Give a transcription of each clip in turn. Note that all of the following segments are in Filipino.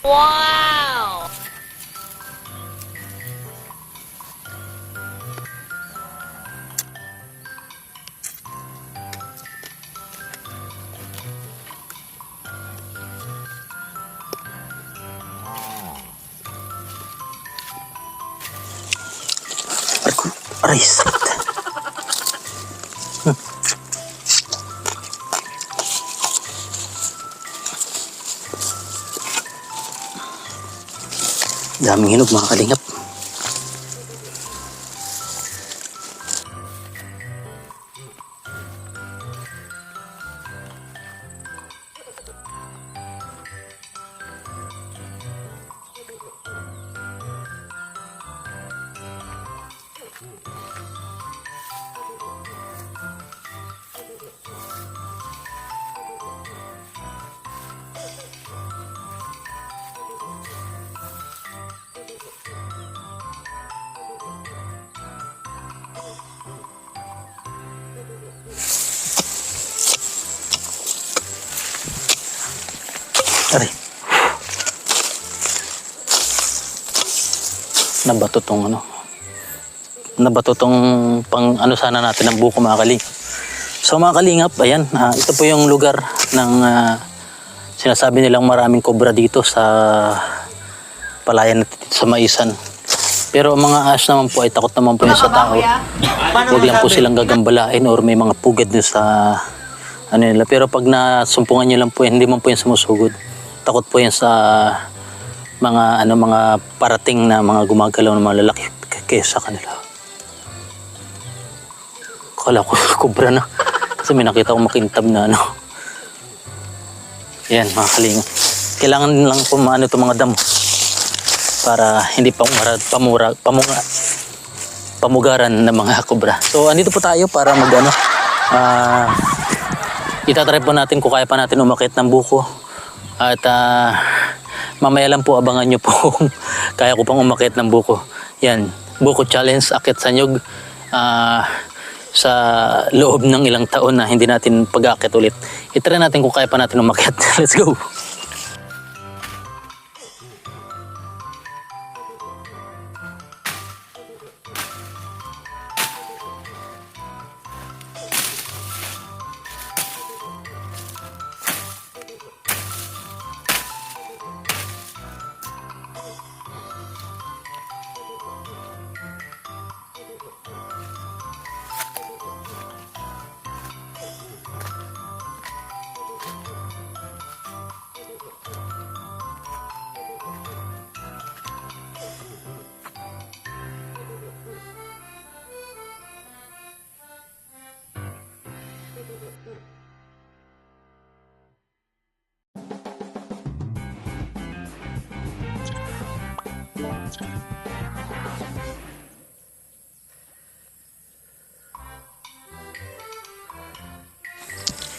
Wow! Aray, sakit. Daming hinog mga kalingap. Aray. Nabato tong ano. Nabato tong pang ano sana natin ng buko mga kalingap. So mga kalingap, ayan, ito po yung lugar ng sinasabi nilang maraming kobra dito sa palayan natin dito sa Maisan. Pero ang mga ahas naman po ay takot naman po yun sa tao. Huwag lang po silang gagambalain or may mga pugad din sa ano nila. Pero pag nasumpungan nyo lang po yan, hindi man po yan sumusugod. Takot po yan sa mga mga parating na mga gumagalaw ng mga lalaki kaysa kanila. Kala ko kubra na. Kasi may nakita ko makintab na ano. Yan mga kalingap. Kailangan lang po maano itong mga damo para hindi pamugaran ng mga kubra. So andito po tayo para magano itatry po natin kung kaya pa natin umakyat ng buko. At mamaya lang po abangan nyo po kung kaya ko pang umakyat ng buko. Yan, buko challenge, akyat sa nyug sa loob ng ilang taon na hindi natin pag-aakyat ulit. Itry natin kung kaya pa natin umakyat. Let's go!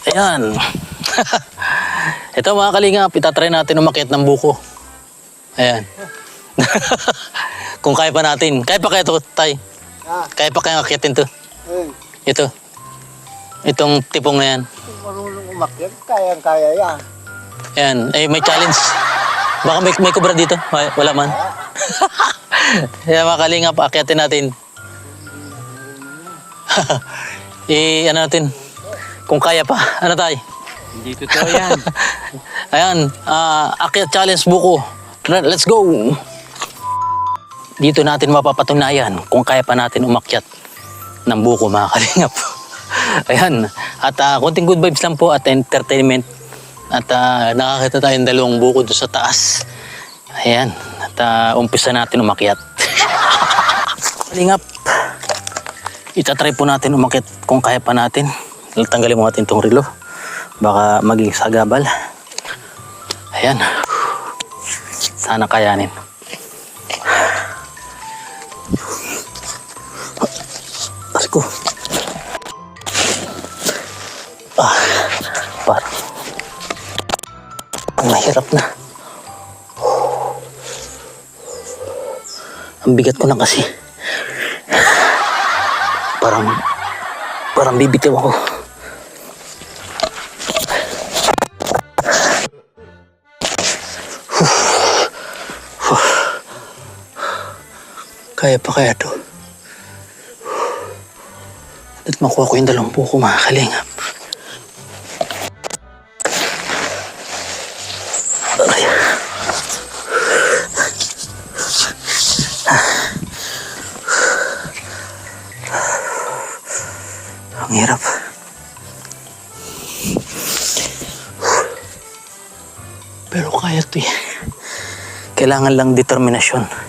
Ayan. Ito mga kalingap, itatry natin umakyat ng buko. Ayan. Kung kaya pa natin. Kaya pa kaya ito, Tay? Kaya pa kaya akyatin to? Ito. Itong tipong na yan. Marunong umakyat, kayang-kaya yan. Ayan. Eh, may challenge. Baka may kubra dito. Wala man. Ayan mga kalingap, akyatin natin. Ano natin? Kung kaya pa. Ano Tay? Hindi totoo yan. Ayan, akyat challenge buko. Let's go! Dito natin mapapatunayan kung kaya pa natin umakyat ng buko mga kalingap. Ayan, at konting good vibes lang po at entertainment. At nakakita tayong dalawang buko doon sa taas. Ayan, at umpisa natin umakyat. Kalingap, itatry po natin umakyat kung kaya pa natin. Tanggalin mo natin itong relo. Baka maging sagabal. Ayan. Sana kayanin. Let's go. Parang mahirap na. Ang bigat ko na kasi. Parang bibitiw ako. Kaya pa kaya to? At makuha ko yung 20 ko, mga kalingap. Ay. Ang hirap. Pero kaya to eh. Kailangan lang determinasyon.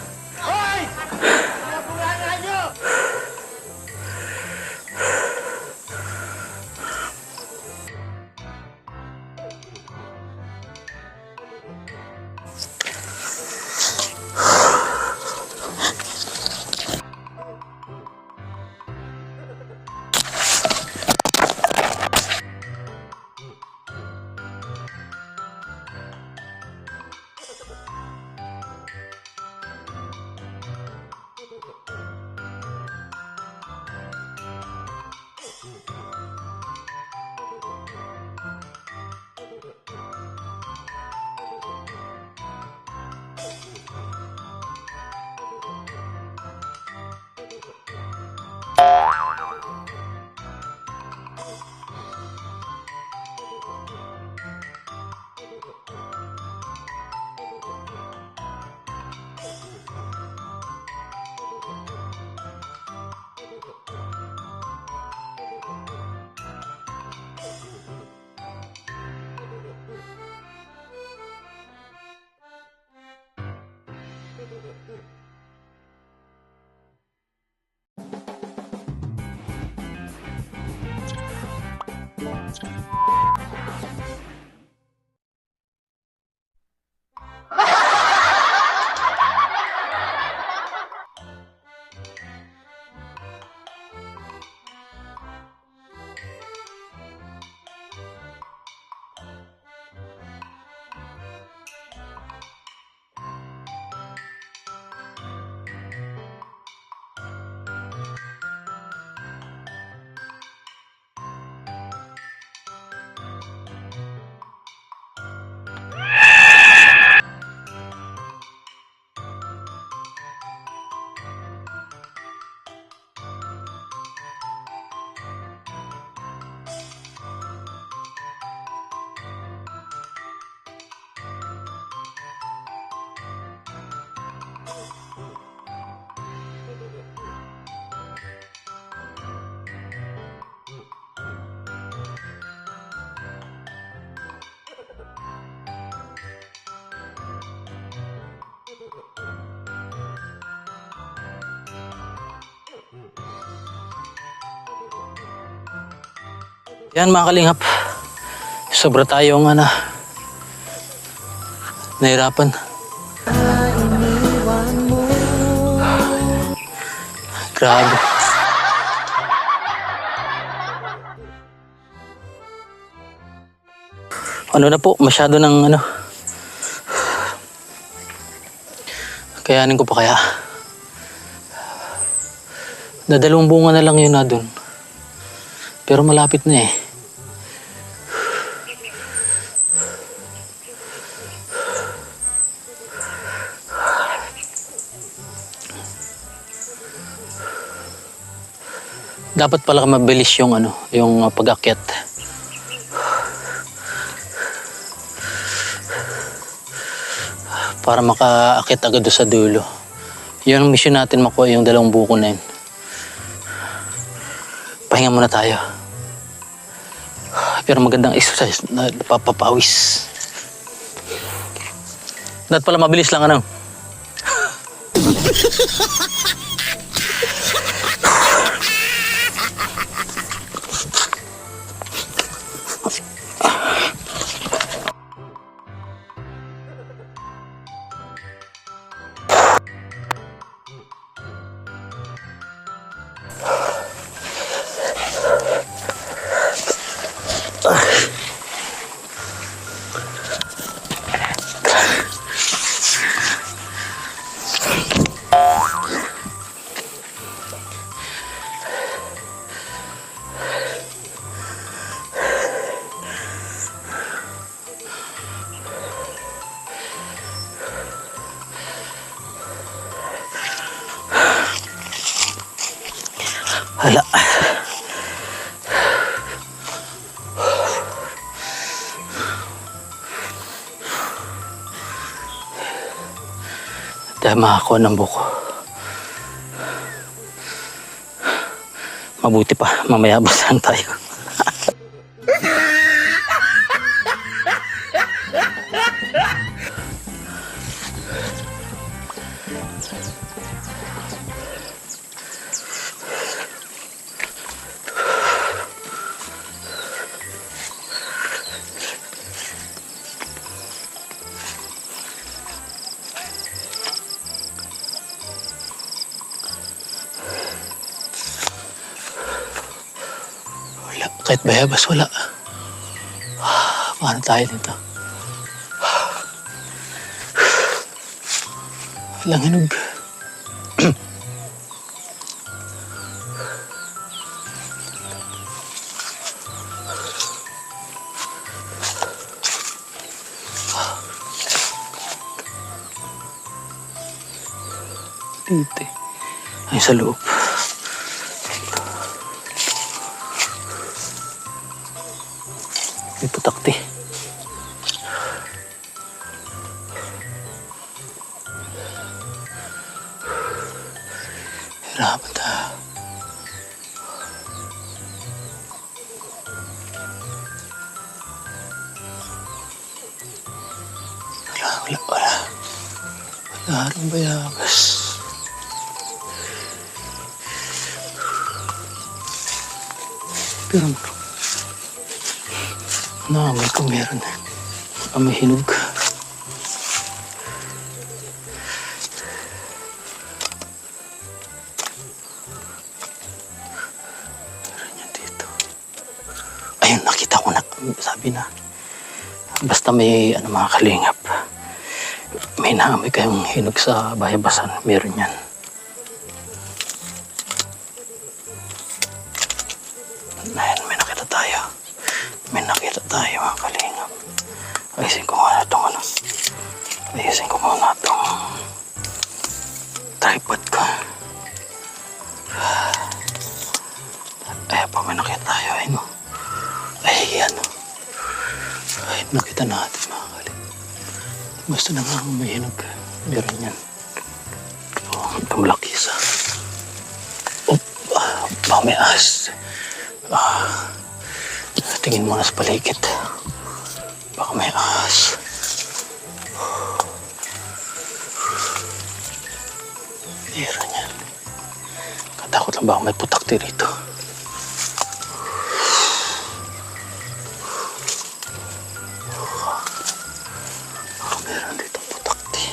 Yan mga kalingap. Sobra tayong nahirapan. Grabe. Ano na po, masyado ng kayanin ko pa kaya. Dadalawang bunga na lang yun na dun. Pero malapit na eh. Dapat pala mabilis yung yung pag-akyat. Para maka-akyat agad doon sa dulo. Yun ang mission natin, makuha yung 2 buko na yun. Pahinga muna tayo. Pero magandang exercise na papapawis. Dapat pala mabilis lang Hala. Dahil makakuha ng buko. Mabuti pa, mamaya basta lang tayo. Wala, kahit bayabas wala. Paano tayo dito? Walang hinog. Dito. Ay, sa loob. May putakti. Hirapan tayo. Wala. Wala rin bayabas. Pero naamoy ko meron na. Amoy hinog. Meron yan dito. Ayun, nakita ko na. Sabi na. Basta may mga kalingap. May naamoy kayong hinog sa bayabasan. Meron yan. Ayan, may nakita tayo. May nakita tayo mga kalingap. Ayusin ko muna itong Ayusin ko muna itong tripod ko. Ayan pa, may nakita tayo. Ayun o. Ayan o. Ay, nakita natin mga kalingap. Basta na nga may hinog. Meron yan. Tumlaki isa. Baka may ahas. Tingin muna sa paligid. Baka may ahas. Meron yan. Katakot lang baka may putakti rito. Meron dito putakti.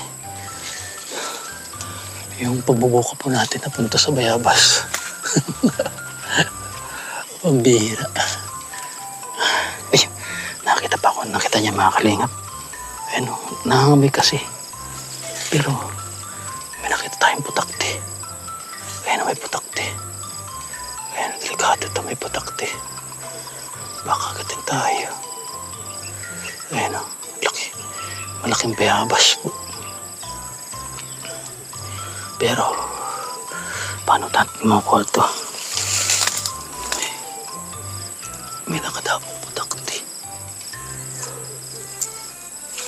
Yung pagbubuka po natin napunta sa bayabas. Pambihira. Ay, nakita pa ako. Nakita niya mga kalingap. Ayun, nangangamoy kasi. Pero, may nakita tayong putakti. Ayun, may putakti. Ayun, delikado ito, may putakti. Baka agatin tayo. Ayun, laki. Malaking bayabas po. Pero, paano natin makuha ito? May nakadapong putakti.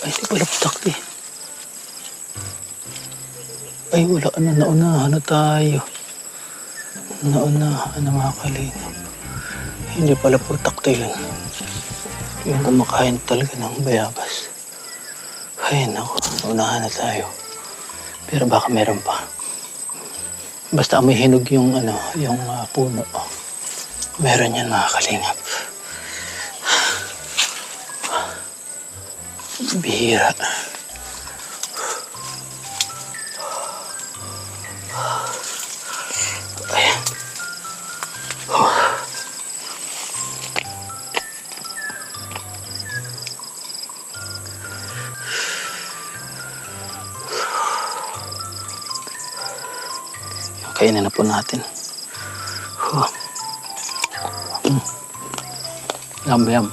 Ay, di pala putakti. Ay, wala na. Naunahan na tayo. Naunahan na mga kalingap. Hindi pala putakti yun. Yung kumakain talaga ng bayabas. Ay, naku. Naunahan na tayo. Pero baka meron pa. Basta may hinog yung puno. Meron yan mga kalingap. Bihira. Ayan. Kainin na po natin. Yum.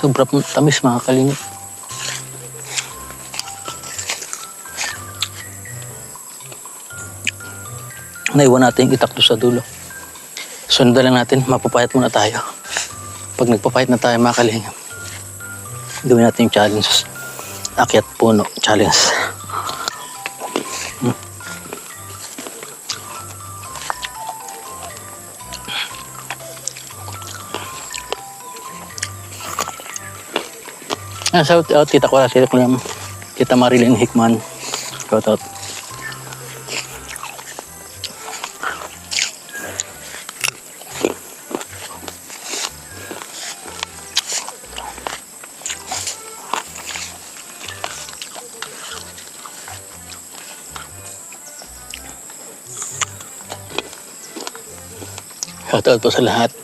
Sobrang tamis mga kalingap. naiwan natin yung itak doon sa dulo. Sundan lang natin, mapapayat muna tayo. Pag nagpapayat na tayo mga kalingap, gawin natin yung challenge. Akyat puno challenge. Shout out tita ko sila ko lang. Tita Marilyn Hickman. Shout out. Shout out po sa lahat.